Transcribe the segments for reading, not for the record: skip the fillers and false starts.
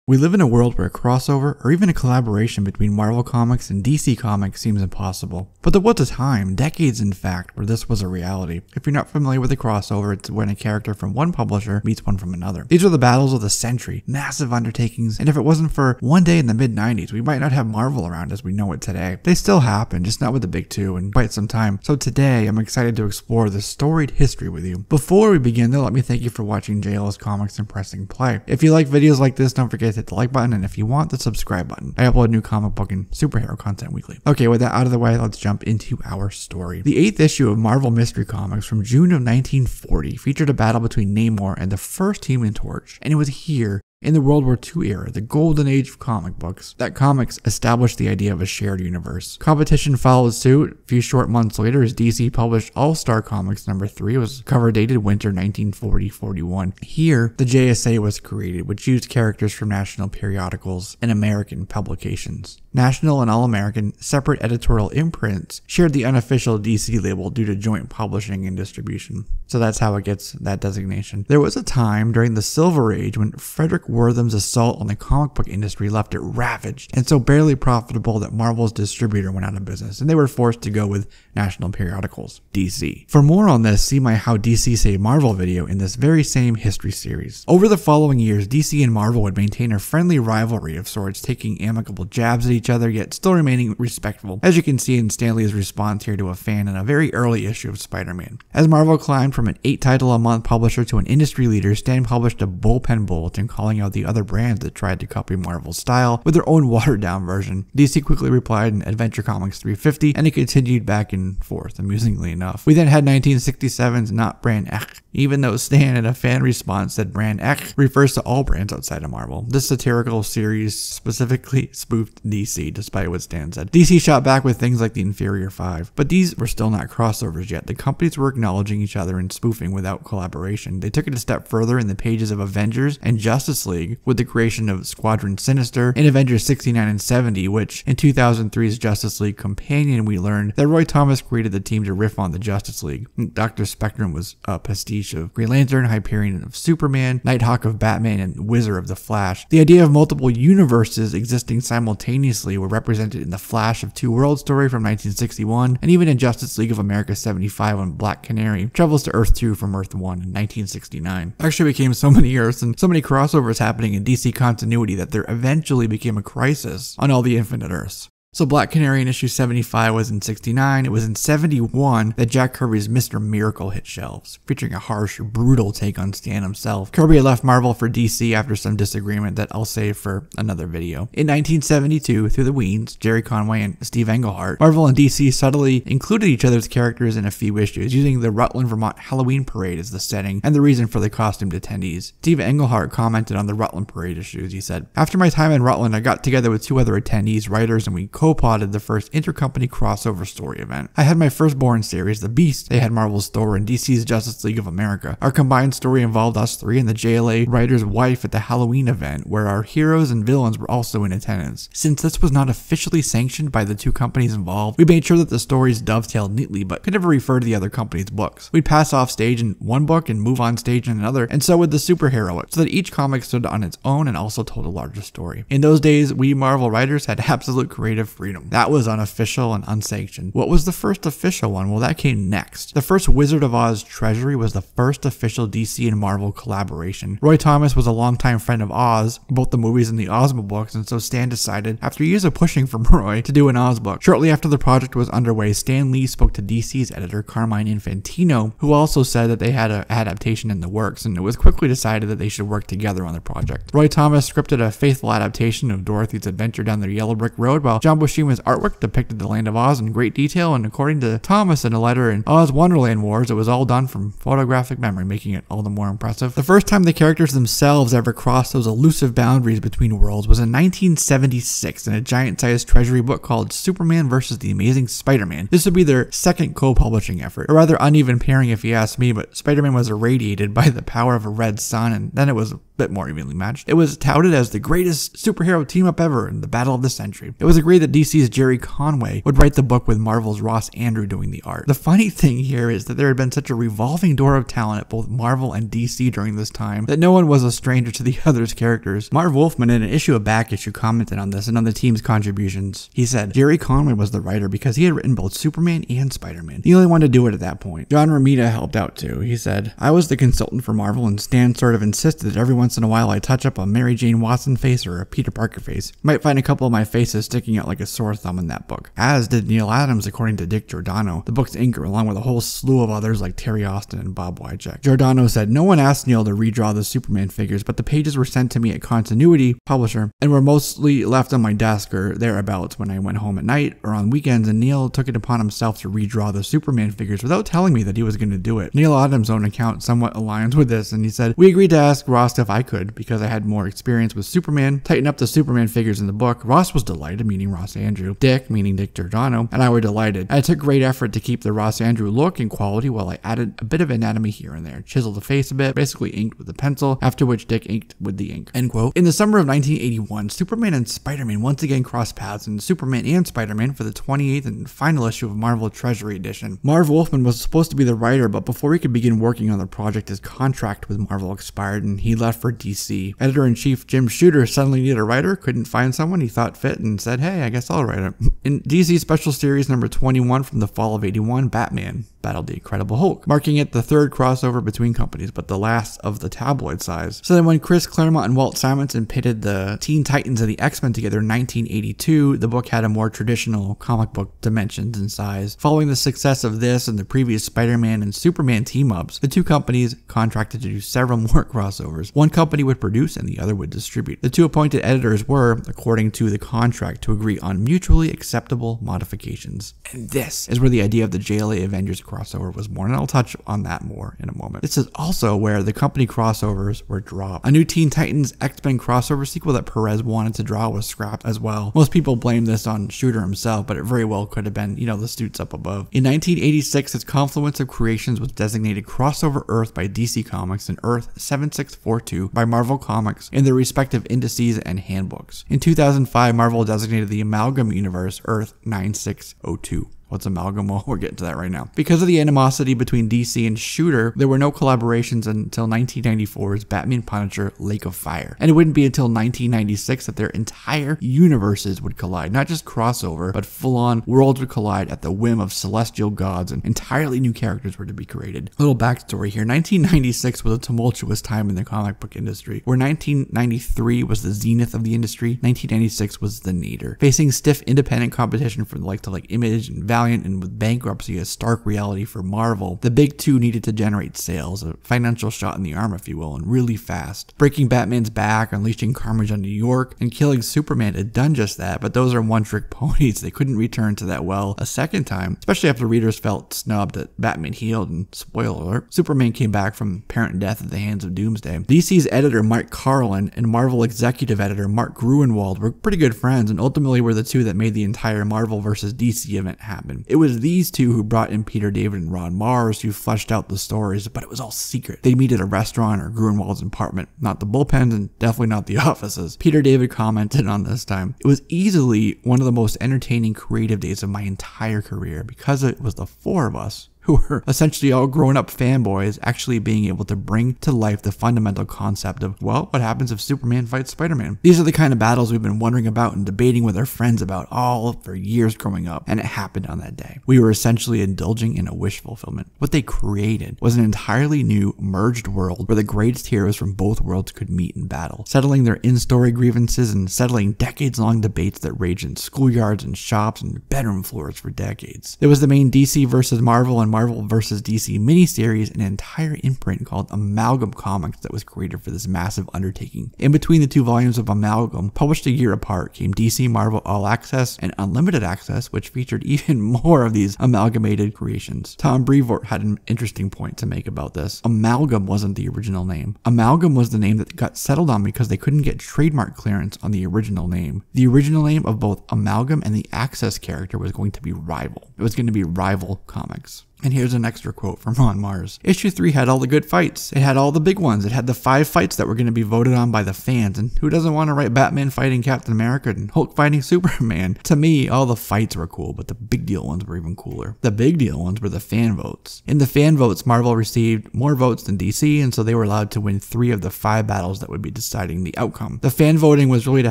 We live in a world where a crossover or even a collaboration between Marvel Comics and DC Comics seems impossible. But there was a time, decades in fact, where this was a reality. If you're not familiar with a crossover, it's when a character from one publisher meets one from another. These are the battles of the century, massive undertakings, and if it wasn't for one day in the mid-90s, we might not have Marvel around as we know it today. They still happen, just not with the big two in quite some time. So today, I'm excited to explore this storied history with you. Before we begin though, let me thank you for watching JL's Comics and pressing play. If you like videos like this, don't forget to hit the like button, and if you want, the subscribe button. I upload new comic book and superhero content weekly. Okay, with that out of the way, let's jump into our story. The 8th issue of Marvel Mystery Comics from June of 1940 featured a battle between Namor and the first Human Torch, and it was here, in the World War II era, the golden age of comic books, that comics established the idea of a shared universe. Competition followed suit a few short months later as DC published All-Star Comics number 3. It was cover dated winter 1940-41. Here, the JSA was created, which used characters from national periodicals and American publications. National and All-American, separate editorial imprints, shared the unofficial DC label due to joint publishing and distribution. So that's how it gets that designation. There was a time during the Silver Age when Frederick Wortham's assault on the comic book industry left it ravaged and so barely profitable that Marvel's distributor went out of business, and they were forced to go with national periodicals, DC. For more on this, see my How DC Saved Marvel video in this very same history series. Over the following years, DC and Marvel would maintain a friendly rivalry of sorts, taking amicable jabs at each other, yet still remaining respectful, as you can see in Stan Lee's response here to a fan in a very early issue of Spider-Man. As Marvel climbed from an 8-title-a-month publisher to an industry leader, Stan published a bullpen bulletin calling out the other brands that tried to copy Marvel's style with their own watered-down version. DC quickly replied in Adventure Comics 350, and it continued back and forth, amusingly enough. We then had 1967's Not Brand Ech, even though Stan in a fan response said Brand Ech refers to all brands outside of Marvel. This satirical series specifically spoofed DC, despite what Stan said. DC shot back with things like the Inferior Five, but these were still not crossovers yet. The companies were acknowledging each other and spoofing without collaboration. They took it a step further in the pages of Avengers and Justice League with the creation of Squadron Sinister in Avengers 69 and 70, which in 2003's Justice League Companion we learned that Roy Thomas created the team to riff on the Justice League. Dr. Spectrum was a pastiche of Green Lantern, Hyperion of Superman, Nighthawk of Batman, and Wizard of the Flash. The idea of multiple universes existing simultaneously were represented in the Flash of Two Worlds story from 1961, and even in Justice League of America 75 when Black Canary travels to Earth 2 from Earth 1 in 1969. Actually became so many Earths and so many crossovers happening in DC continuity that there eventually became a crisis on all the Infinite Earths. So Black Canary in issue 75 was in 69. It was in 71 that Jack Kirby's Mr. Miracle hit shelves, featuring a harsh, brutal take on Stan himself. Kirby had left Marvel for DC after some disagreement that I'll save for another video. In 1972, through the Weens, Jerry Conway and Steve Englehart, Marvel and DC subtly included each other's characters in a few issues, using the Rutland, Vermont Halloween Parade as the setting and the reason for the costumed attendees. Steve Englehart commented on the Rutland Parade issues. He said, "After my time in Rutland, I got together with 2 other attendees, writers, and we co-plotted the first intercompany crossover story event. I had my firstborn series, The Beast. They had Marvel's Thor and DC's Justice League of America. Our combined story involved us 3 and the JLA writer's wife at the Halloween event, where our heroes and villains were also in attendance. Since this was not officially sanctioned by the 2 companies involved, we made sure that the stories dovetailed neatly, but could never refer to the other company's books. We'd pass off stage in one book and move on stage in another, and so would the superheroic, so that each comic stood on its own and also told a larger story. In those days, we Marvel writers had absolute creative freedom. That was unofficial and unsanctioned. What was the first official one? Well, that came next. The first Wizard of Oz Treasury was the first official DC and Marvel collaboration. Roy Thomas was a longtime friend of Oz, both the movies and the Ozma books, and so Stan decided, after years of pushing from Roy, to do an Oz book. Shortly after the project was underway, Stan Lee spoke to DC's editor, Carmine Infantino, who also said that they had an adaptation in the works, and it was quickly decided that they should work together on the project. Roy Thomas scripted a faithful adaptation of Dorothy's adventure down the Yellow Brick Road, while John Buscema's artwork depicted the land of Oz in great detail, and according to Thomas in a letter in Oz Wonderland Wars, it was all done from photographic memory, making it all the more impressive. The first time the characters themselves ever crossed those elusive boundaries between worlds was in 1976 in a giant-sized Treasury book called Superman vs. the Amazing Spiderman. This would be their second co-publishing effort. A rather uneven pairing if you ask me, but Spider-Man was irradiated by the power of a red sun, and then it was bit more evenly matched. It was touted as the greatest superhero team-up ever in the battle of the century. It was agreed that DC's Jerry Conway would write the book with Marvel's Ross Andru doing the art. The funny thing here is that there had been such a revolving door of talent at both Marvel and DC during this time that no one was a stranger to the other's characters. Marv Wolfman in an issue of Back Issue commented on this and on the team's contributions. He said, Jerry Conway was the writer because he had written both Superman and Spider-Man. The only one to do it at that point. John Romita helped out too. He said, I was the consultant for Marvel and Stan sort of insisted that every once in a while I touch up a Mary Jane Watson face or a Peter Parker face. You might find a couple of my faces sticking out like a sore thumb in that book. As did Neil Adams, according to Dick Giordano, the book's inker, along with a whole slew of others like Terry Austin and Bob Wycheck. Giordano said, no one asked Neil to redraw the Superman figures, but the pages were sent to me at Continuity, publisher, and were mostly left on my desk or thereabouts when I went home at night or on weekends, and Neil took it upon himself to redraw the Superman figures without telling me that he was going to do it. Neil Adams' own account somewhat aligns with this, and he said, we agreed to ask Ross if I could, because I had more experience with Superman, tighten up the Superman figures in the book. Ross was delighted, meaning Ross Andru. Dick, meaning Dick Giordano, and I were delighted. I took great effort to keep the Ross Andru look and quality while I added a bit of anatomy here and there, chiseled the face a bit, basically inked with a pencil, after which Dick inked with the ink. End quote. In the summer of 1981, Superman and Spider-Man once again crossed paths in Superman and Spider-Man for the 28th and final issue of Marvel Treasury edition. Marv Wolfman was supposed to be the writer, but before he could begin working on the project, his contract with Marvel expired and he left for DC. Editor-in-chief Jim Shooter suddenly needed a writer, couldn't find someone he thought fit, and said, hey, I guess I'll write it. In DC Special Series number 21 from the fall of 81, Batman battled the Incredible Hulk, marking it the third crossover between companies, but the last of the tabloid size. So then when Chris Claremont and Walt Simonson pitted the Teen Titans and the X-Men together in 1982, the book had a more traditional comic book dimensions and size. Following the success of this and the previous Spider-Man and Superman team-ups, the two companies contracted to do several more crossovers. One company would produce and the other would distribute. The two appointed editors were, according to the contract, to agree on mutually acceptable modifications. And this is where the idea of the JLA Avengers crossover was born, and I'll touch on that more in a moment. This is also where the company crossovers were dropped. A new Teen Titans X-Men crossover sequel that Perez wanted to draw was scrapped as well. Most people blame this on Shooter himself, but it very well could have been, the suits up above. In 1986, its confluence of creations was designated Crossover Earth by DC Comics and Earth 7642 by Marvel Comics in their respective indices and handbooks. In 2005, Marvel designated the Amalgam universe Earth 9602. What's Amalgam? Well, we're getting to that right now. Because of the animosity between DC and Shooter, there were no collaborations until 1994's Batman Punisher Lake of Fire. And it wouldn't be until 1996 that their entire universes would collide. Not just crossover, but full-on worlds would collide at the whim of celestial gods, and entirely new characters were to be created. A little backstory here. 1996 was a tumultuous time in the comic book industry. Where 1993 was the zenith of the industry, 1996 was the nadir. Facing stiff independent competition from like Image and Valiant, and with bankruptcy a stark reality for Marvel, the big two needed to generate sales, a financial shot in the arm, if you will, and really fast. Breaking Batman's back, unleashing carnage on New York, and killing Superman had done just that, but those are one-trick ponies. They couldn't return to that well a second time, especially after readers felt snubbed that Batman healed, and spoiler alert, Superman came back from apparent death at the hands of Doomsday. DC's editor Mike Carlin and Marvel executive editor Mark Gruenwald were pretty good friends, and ultimately were the two that made the entire Marvel vs. DC event happen. It was these two who brought in Peter David and Ron Mars, who fleshed out the stories, but it was all secret. They'd meet at a restaurant or Gruenwald's apartment, not the bullpens and definitely not the offices. Peter David commented on this time, "It was easily one of the most entertaining creative days of my entire career because it was the four of us who were essentially all grown-up fanboys actually being able to bring to life the fundamental concept of, well, what happens if Superman fights Spider-Man? These are the kind of battles we've been wondering about and debating with our friends about all for years growing up, and it happened on that day. We were essentially indulging in a wish fulfillment. What they created was an entirely new, merged world where the greatest heroes from both worlds could meet in battle, settling their in-story grievances and settling decades-long debates that raged in schoolyards and shops and bedroom floors for decades. There was the main DC versus Marvel and Marvel vs. DC miniseries, an entire imprint called Amalgam Comics that was created for this massive undertaking. In between the two volumes of Amalgam, published a year apart, came DC Marvel All Access and Unlimited Access, which featured even more of these amalgamated creations. Tom Brevoort had an interesting point to make about this. Amalgam wasn't the original name. Amalgam was the name that got settled on because they couldn't get trademark clearance on the original name. The original name of both Amalgam and the Access character was going to be Rival. It was going to be Rival Comics. And here's an extra quote from Ron Mars. Issue 3 had all the good fights. It had all the big ones. It had the 5 fights that were going to be voted on by the fans. And who doesn't want to write Batman fighting Captain America and Hulk fighting Superman? To me, all the fights were cool, but the big deal ones were even cooler. The big deal ones were the fan votes. In the fan votes, Marvel received more votes than DC, and so they were allowed to win 3 of the 5 battles that would be deciding the outcome. The fan voting was really to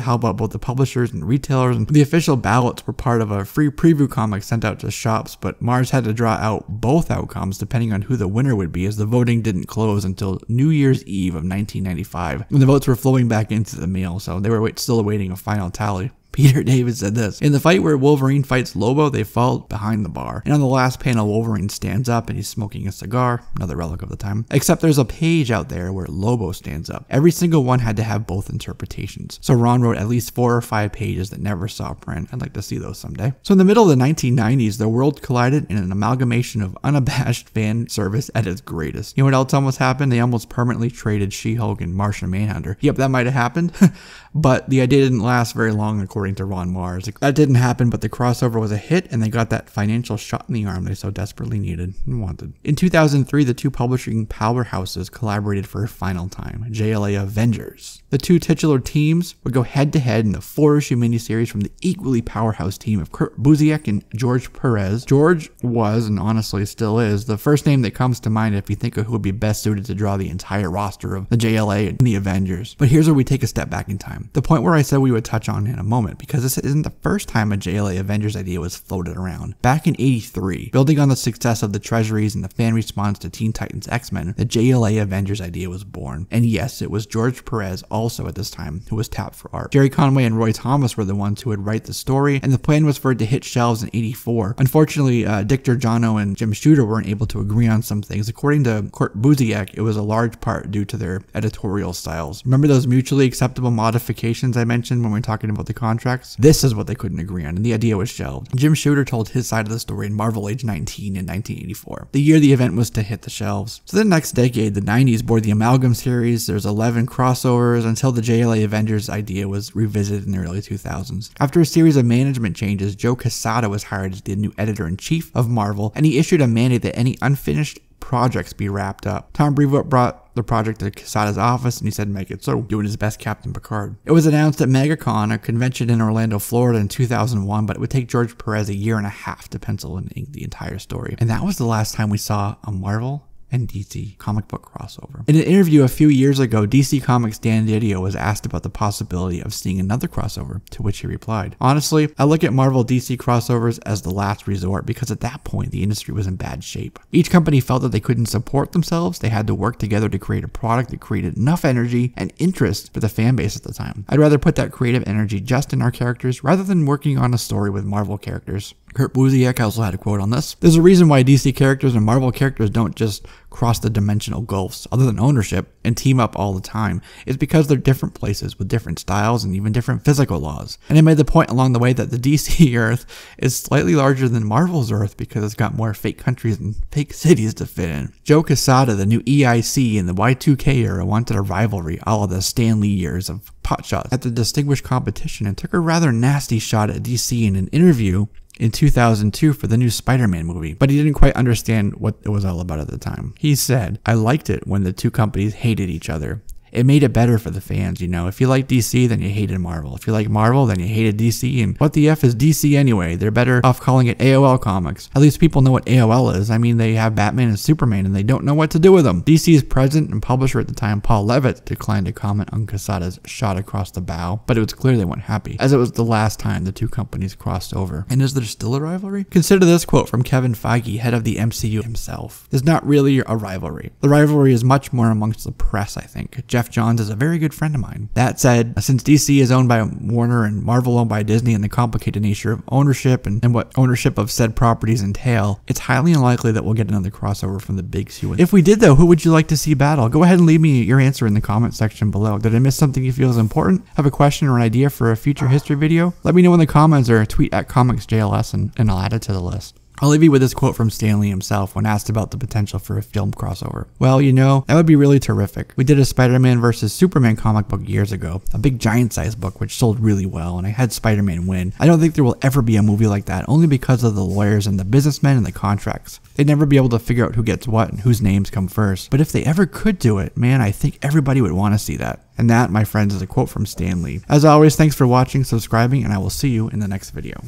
help out both the publishers and retailers, and the official ballots were part of a free preview comic sent out to shops, but Mars had to draw out both outcomes depending on who the winner would be, as the voting didn't close until New Year's Eve of 1995 when the votes were flowing back into the mail, so they were still awaiting a final tally. Peter David said this: in the fight where Wolverine fights Lobo, they fall behind the bar. And on the last panel, Wolverine stands up and he's smoking a cigar, another relic of the time. Except there's a page out there where Lobo stands up. Every single one had to have both interpretations. So Ron wrote at least 4 or 5 pages that never saw print. I'd like to see those someday. So in the middle of the 1990s, the world collided in an amalgamation of unabashed fan service at its greatest. You know what else almost happened? They almost permanently traded She-Hulk and Martian Manhunter. Yep, that might have happened. But the idea didn't last very long, according to Ron Mars. That didn't happen, but the crossover was a hit, and they got that financial shot in the arm they so desperately needed and wanted. In 2003, the 2 publishing powerhouses collaborated for a final time, JLA Avengers. The 2 titular teams would go head-to-head in the 4-issue miniseries from the equally powerhouse team of Kurt Busiek and George Perez. George was, and honestly still is, the first name that comes to mind if you think of who would be best suited to draw the entire roster of the JLA and the Avengers. But here's where we take a step back in time. The point where I said we would touch on in a moment, because this isn't the first time a JLA Avengers idea was floated around. Back in '83, building on the success of the Treasuries and the fan response to Teen Titans X-Men, the JLA Avengers idea was born. And yes, it was George Perez also at this time who was tapped for art. Jerry Conway and Roy Thomas were the ones who would write the story, and the plan was for it to hit shelves in '84. Unfortunately, Dick Giorgiano and Jim Shooter weren't able to agree on some things. According to Kurt Busiek, it was a large part due to their editorial styles. Remember those mutually acceptable modifications I mentioned when we were talking about the contracts? This is what they couldn't agree on, and the idea was shelved. Jim Shooter told his side of the story in Marvel Age 19 in 1984, the year the event was to hit the shelves. So the next decade, the 90s, bore the Amalgam series. There's 11 crossovers until the JLA Avengers idea was revisited in the early 2000s. After a series of management changes, Joe Quesada was hired as the new editor-in-chief of Marvel, and he issued a mandate that any unfinished projects be wrapped up. Tom Brevoort brought the project to Quesada's office and he said make it so, doing his best Captain Picard. It was announced at MegaCon, a convention in Orlando, Florida in 2001, but it would take George Perez a year and a half to pencil and ink the entire story. And that was the last time we saw a Marvel and DC comic book crossover. In an interview a few years ago, DC Comics Dan Didio was asked about the possibility of seeing another crossover, to which he replied, "Honestly, I look at Marvel DC crossovers as the last resort because at that point the industry was in bad shape. Each company felt that they couldn't support themselves. They had to work together to create a product that created enough energy and interest for the fan base at the time. I'd rather put that creative energy just in our characters rather than working on a story with Marvel characters." Kurt Busiek also had a quote on this. "There's a reason why DC characters and Marvel characters don't just cross the dimensional gulfs, other than ownership, and team up all the time. It's because they're different places with different styles and even different physical laws." And I made the point along the way that the DC Earth is slightly larger than Marvel's Earth because it's got more fake countries and fake cities to fit in. Joe Quesada, the new EIC in the Y2K era, wanted a rivalry, all of the Stan Lee years of potshots at the distinguished competition, and took a rather nasty shot at DC in an interview in 2002 for the new Spider-Man movie, but he didn't quite understand what it was all about at the time. He said, "I liked it when the two companies hated each other. It made it better for the fans, you know. If you like DC, then you hated Marvel. If you like Marvel, then you hated DC. And what the F is DC anyway? They're better off calling it AOL Comics. At least people know what AOL is. I mean, they have Batman and Superman, and they don't know what to do with them." DC's president and publisher at the time, Paul Levitt, declined to comment on Quesada's shot across the bow, but it was clear they weren't happy, as it was the last time the two companies crossed over. And is there still a rivalry? Consider this quote from Kevin Feige, head of the MCU himself. "There's not really a rivalry. The rivalry is much more amongst the press, I think. Jeff Johns is a very good friend of mine. That said, since DC is owned by Warner and Marvel owned by Disney and the complicated nature of ownership and what ownership of said properties entail, it's highly unlikely that we'll get another crossover from the big two. If we did though, who would you like to see battle? Go ahead and leave me your answer in the comment section below. Did I miss something you feel is important? Have a question or an idea for a future history video? Let me know in the comments or tweet at ComicsJLS and I'll add it to the list. I'll leave you with this quote from Stan Lee himself when asked about the potential for a film crossover. Well, you know, that would be really terrific. We did a Spider-Man vs. Superman comic book years ago, a big giant-sized book which sold really well, and I had Spider-Man win. I don't think there will ever be a movie like that, only because of the lawyers and the businessmen and the contracts. They'd never be able to figure out who gets what and whose names come first. But if they ever could do it, man, I think everybody would want to see that. And that, my friends, is a quote from Stan Lee. As always, thanks for watching, subscribing, and I will see you in the next video.